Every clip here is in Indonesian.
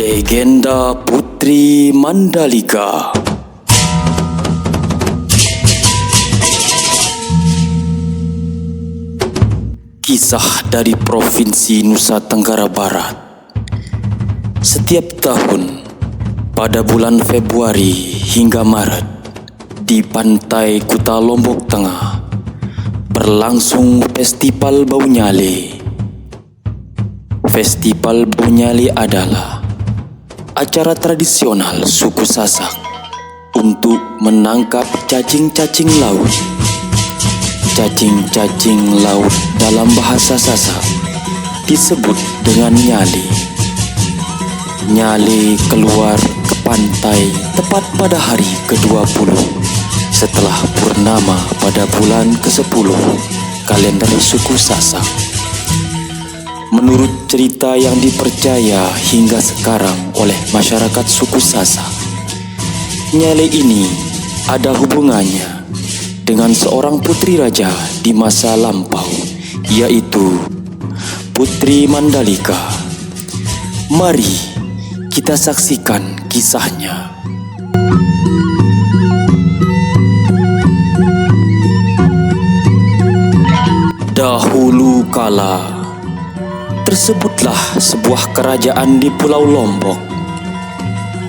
Legenda Putri Mandalika. Kisah dari Provinsi Nusa Tenggara Barat. Setiap tahun pada bulan Februari hingga Maret di pantai Kuta Lombok Tengah berlangsung Festival Bau Nyale. Festival Bau Nyale adalah acara tradisional suku Sasak untuk menangkap cacing-cacing laut. Cacing-cacing laut dalam bahasa Sasak disebut dengan nyale. Nyale keluar ke pantai tepat pada hari ke-20 setelah purnama pada bulan ke-10 kalender suku Sasak. Menurut cerita yang dipercaya hingga sekarang oleh masyarakat suku Sasak, nyale ini ada hubungannya dengan seorang putri raja di masa lampau, yaitu Putri Mandalika. Mari kita saksikan kisahnya. Dahulu kala, tersebutlah sebuah kerajaan di Pulau Lombok.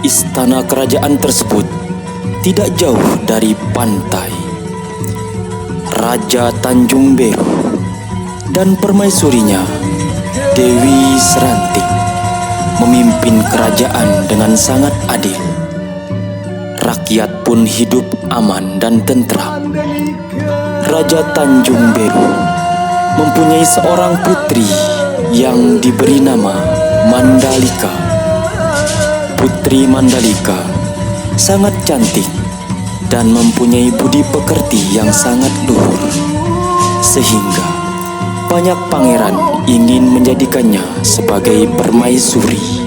Istana kerajaan tersebut tidak jauh dari pantai. Raja Tanjung Beru dan permaisurinya Dewi Seranting memimpin kerajaan dengan sangat adil. Rakyat pun hidup aman dan tentram. Raja Tanjung Beru mempunyai seorang putri yang diberi nama Mandalika. Putri Mandalika sangat cantik dan mempunyai budi pekerti yang sangat luhur, sehingga banyak pangeran ingin menjadikannya sebagai permaisuri.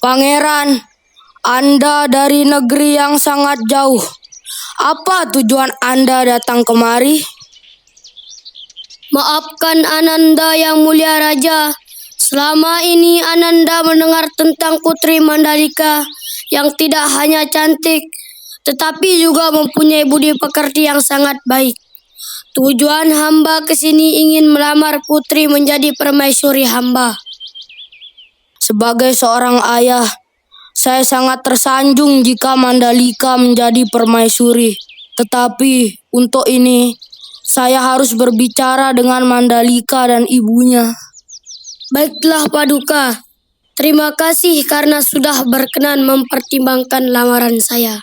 Pangeran, Anda dari negeri yang sangat jauh. Apa tujuan Anda datang kemari? Maafkan Ananda yang mulia Raja. Selama ini Ananda mendengar tentang Putri Mandalika yang tidak hanya cantik, tetapi juga mempunyai budi pekerti yang sangat baik. Tujuan hamba ke sini ingin melamar putri menjadi permaisuri hamba. Sebagai seorang ayah, saya sangat tersanjung jika Mandalika menjadi permaisuri. Tetapi untuk ini, saya harus berbicara dengan Mandalika dan ibunya. Baiklah Paduka, terima kasih karena sudah berkenan mempertimbangkan lamaran saya.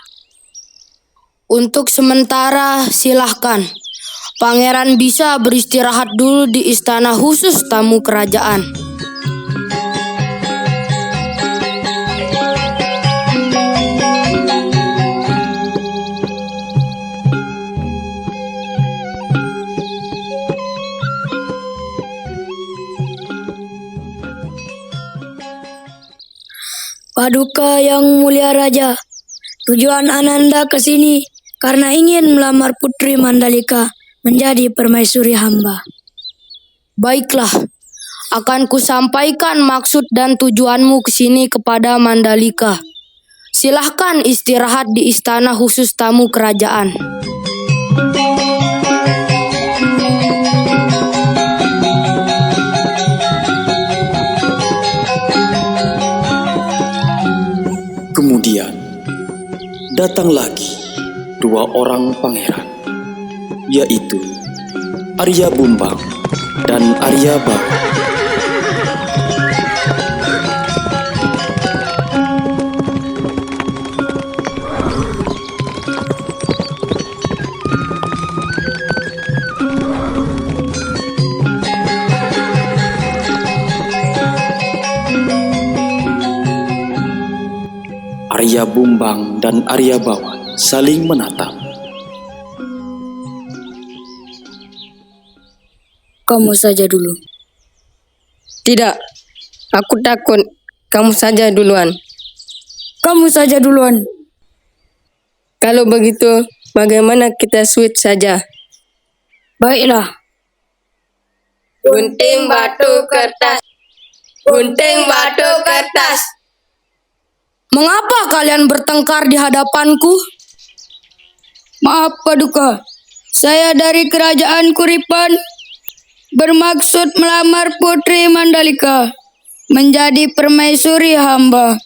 Untuk sementara, silahkan. Pangeran bisa beristirahat dulu di istana khusus tamu kerajaan. Paduka yang mulia Raja, tujuan Ananda ke sini karena ingin melamar Putri Mandalika menjadi permaisuri hamba. Baiklah, akan kusampaikan maksud dan tujuanmu ke sini kepada Mandalika. Silahkan istirahat di istana khusus tamu kerajaan. Kemudian datang lagi dua orang pangeran, yaitu Arya Bumbang dan Arya Bau. Raja Bumbang dan Arya Bawan saling menatap. Kamu saja dulu. Tidak, aku takut. Kamu saja duluan. Kamu saja duluan. Kalau begitu, bagaimana kita switch saja? Baiklah. Gunting batu kertas. Gunting batu kertas. Mengapa kalian bertengkar di hadapanku? Maaf Paduka, saya dari kerajaan Kuripan bermaksud melamar Putri Mandalika menjadi permaisuri hamba.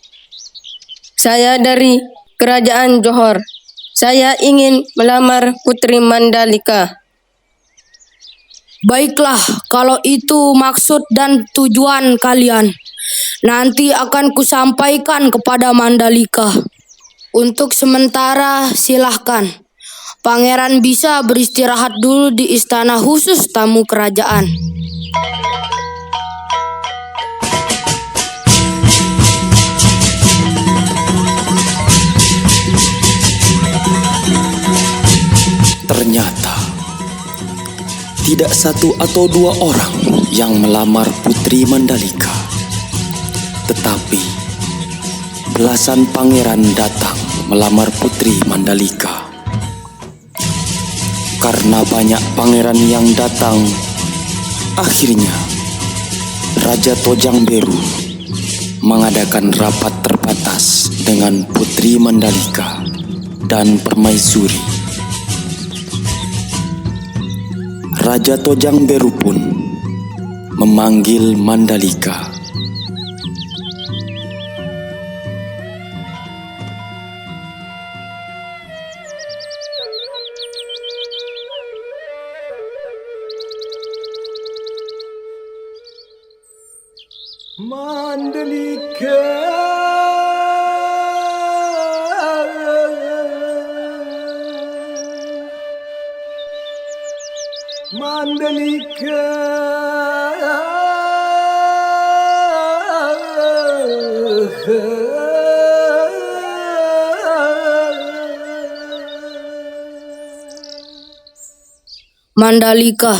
Saya dari kerajaan Johor. Saya ingin melamar Putri Mandalika. Baiklah, kalau itu maksud dan tujuan kalian, nanti akan kusampaikan kepada Mandalika. Untuk sementara silahkan. Pangeran bisa beristirahat dulu di istana khusus tamu kerajaan. Ternyata tidak satu atau dua orang yang melamar Putri Mandalika, tetapi belasan pangeran datang melamar Putri Mandalika. Karena banyak pangeran yang datang, akhirnya Raja Tojang Beru mengadakan rapat terbatas dengan Putri Mandalika dan permaisuri. Raja Tojang Beru pun memanggil Mandalika. Mandalika, Mandalika, Mandalika,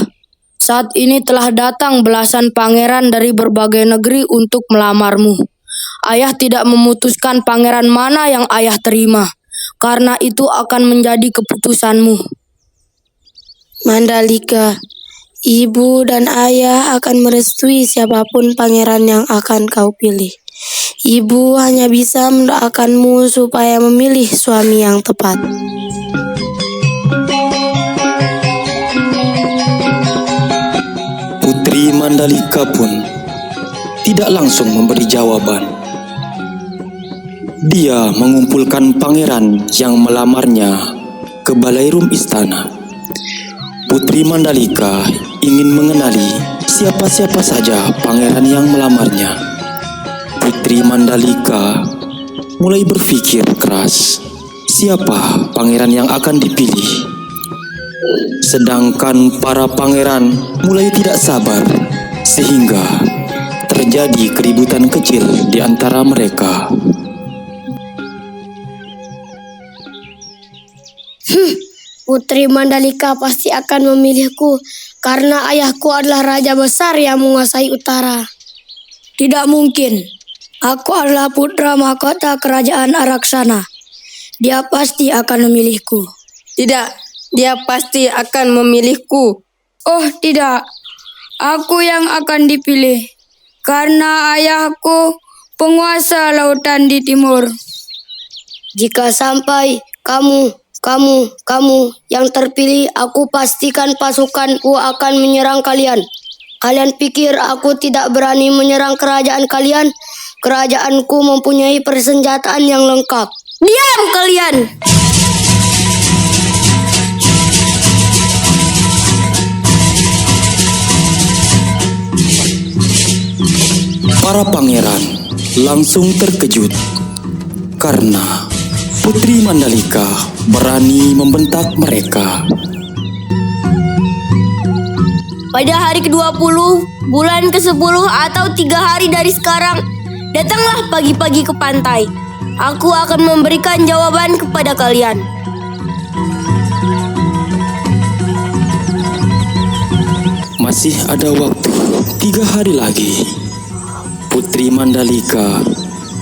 saat ini telah datang belasan pangeran dari berbagai negeri untuk melamarmu. Ayah tidak memutuskan pangeran mana yang ayah terima, karena itu akan menjadi keputusanmu. Mandalika, ibu dan ayah akan merestui siapapun pangeran yang akan kau pilih. Ibu hanya bisa mendoakanmu supaya memilih suami yang tepat. Putri Mandalika pun tidak langsung memberi jawaban. Dia mengumpulkan pangeran yang melamarnya ke balairum istana. Putri Mandalika ingin mengenali siapa-siapa saja pangeran yang melamarnya. Putri Mandalika mulai berpikir keras, siapa pangeran yang akan dipilih. Sedangkan para pangeran mulai tidak sabar, sehingga terjadi keributan kecil di antara mereka. Putri Mandalika pasti akan memilihku karena ayahku adalah raja besar yang menguasai utara. Tidak mungkin. Aku adalah putra mahkota kerajaan Araksana. Dia pasti akan memilihku. Tidak, dia pasti akan memilihku. Oh tidak, aku yang akan dipilih karena ayahku penguasa lautan di timur. Jika sampai kamu yang terpilih, aku pastikan pasukanku akan menyerang kalian. Kalian pikir aku tidak berani menyerang kerajaan kalian? Kerajaanku mempunyai persenjataan yang lengkap. Diam kalian! Para pangeran langsung terkejut karena Putri Mandalika berani membentak mereka. Pada hari ke-20, bulan ke-10 atau 3 hari dari sekarang, datanglah pagi-pagi ke pantai. Aku akan memberikan jawaban kepada kalian. Masih ada waktu 3 hari lagi. Putri Mandalika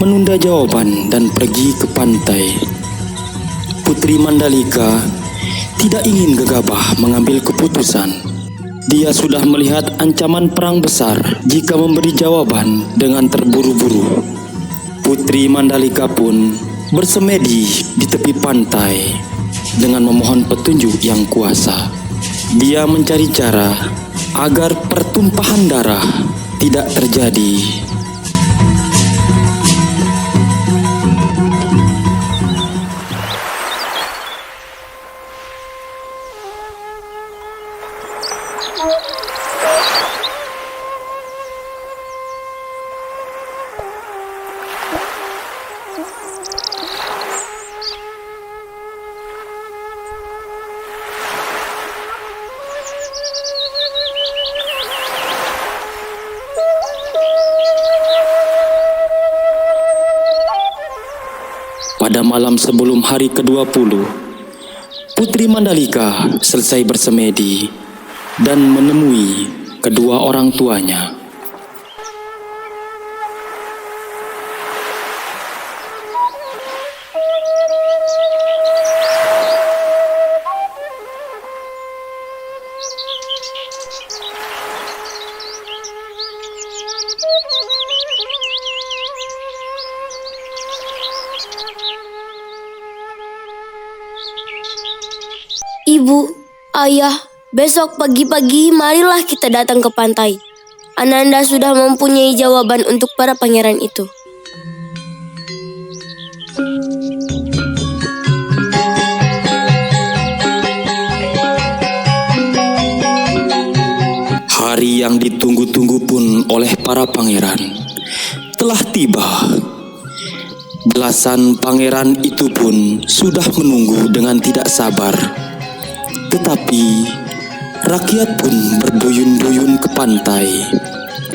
menunda jawaban dan pergi ke pantai. Putri Mandalika tidak ingin gegabah mengambil keputusan. Dia sudah melihat ancaman perang besar jika memberi jawaban dengan terburu-buru. Putri Mandalika pun bersemedi di tepi pantai dengan memohon petunjuk yang kuasa. Dia mencari cara agar pertumpahan darah tidak terjadi. Pada malam sebelum hari ke-20, Putri Mandalika selesai bersemedi dan menemui kedua orang tuanya. Ibu, ayah, besok pagi-pagi marilah kita datang ke pantai. Ananda sudah mempunyai jawaban untuk para pangeran itu. Hari yang ditunggu-tunggu pun oleh para pangeran telah tiba. Belasan pangeran itu pun sudah menunggu dengan tidak sabar. Tetapi rakyat pun berduyun-duyun ke pantai.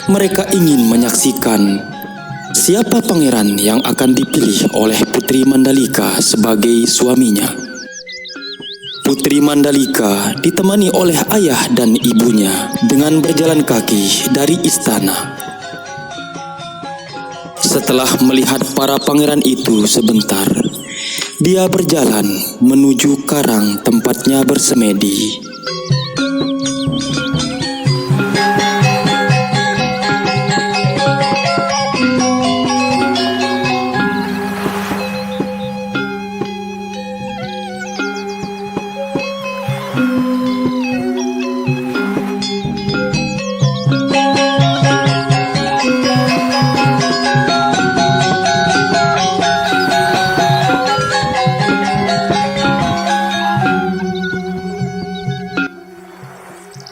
Mereka ingin menyaksikan siapa pangeran yang akan dipilih oleh Putri Mandalika sebagai suaminya. Putri Mandalika ditemani oleh ayah dan ibunya dengan berjalan kaki dari istana. Setelah melihat para pangeran itu sebentar, dia berjalan menuju karang tempatnya bersemedi.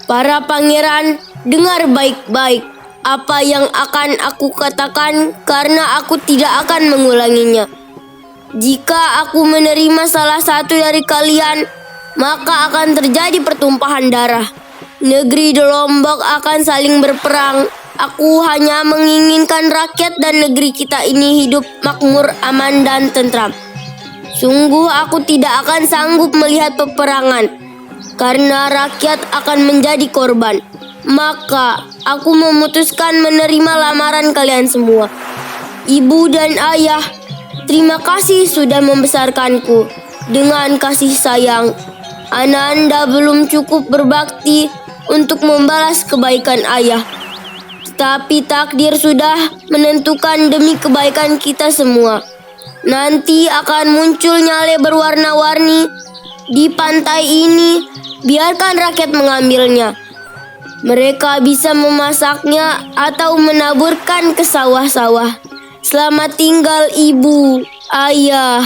Para pangeran, dengar baik-baik apa yang akan aku katakan karena aku tidak akan mengulanginya. Jika aku menerima salah satu dari kalian, maka akan terjadi pertumpahan darah. Negeri di Lombok akan saling berperang. Aku hanya menginginkan rakyat dan negeri kita ini hidup makmur, aman, dan tentram. Sungguh aku tidak akan sanggup melihat peperangan karena rakyat akan menjadi korban. Maka aku memutuskan menerima lamaran kalian semua. Ibu dan ayah, terima kasih sudah membesarkanku dengan kasih sayang. Ananda belum cukup berbakti untuk membalas kebaikan ayah. Tetapi takdir sudah menentukan demi kebaikan kita semua. Nanti akan muncul nyale berwarna-warni di pantai ini. Biarkan rakyat mengambilnya. Mereka bisa memasaknya atau menaburkan ke sawah-sawah. Selamat tinggal ibu, ayah.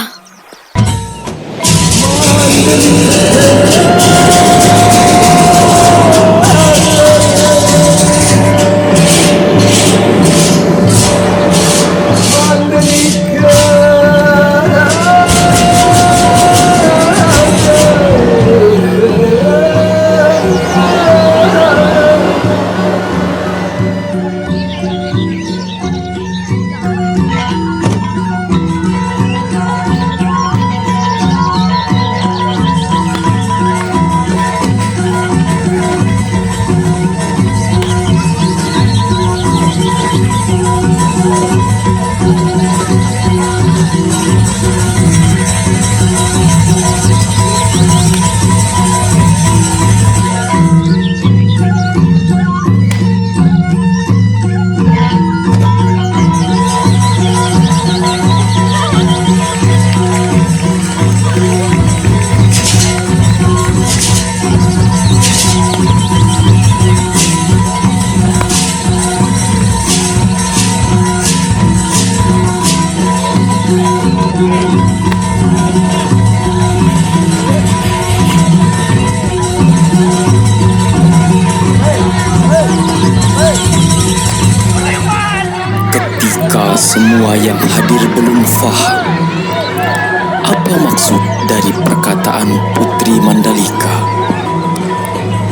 maksud dari perkataan Putri Mandalika.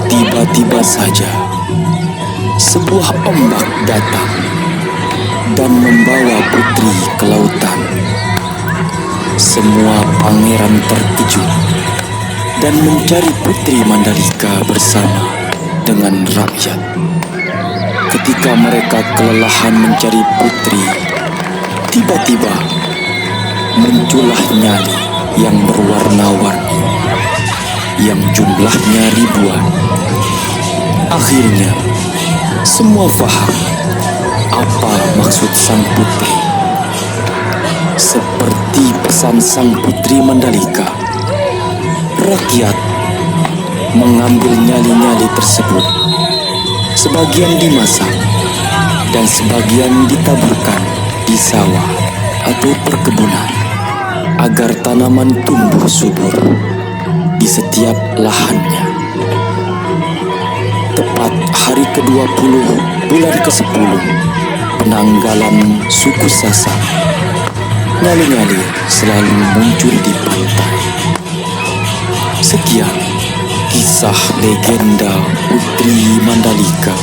Tiba-tiba saja sebuah ombak datang dan membawa putri ke lautan. Semua pangeran terkejut dan mencari Putri Mandalika bersama dengan rakyat. Ketika mereka kelelahan mencari putri, tiba-tiba muncullah nyali yang berwarna-warni, yang jumlahnya ribuan. Akhirnya, semua faham apa maksud sang putri. Seperti pesan sang Putri Mandalika, rakyat mengambil nyali-nyali tersebut. Sebagian dimasak dan sebagian ditaburkan di sawah atau perkebunan agar tanaman tumbuh subur di setiap lahannya. Tepat hari ke-20 bulan ke-10 penanggalan suku Sasak, nyali-nyali selalu muncul di pantai. Sekian kisah legenda Putri Mandalika.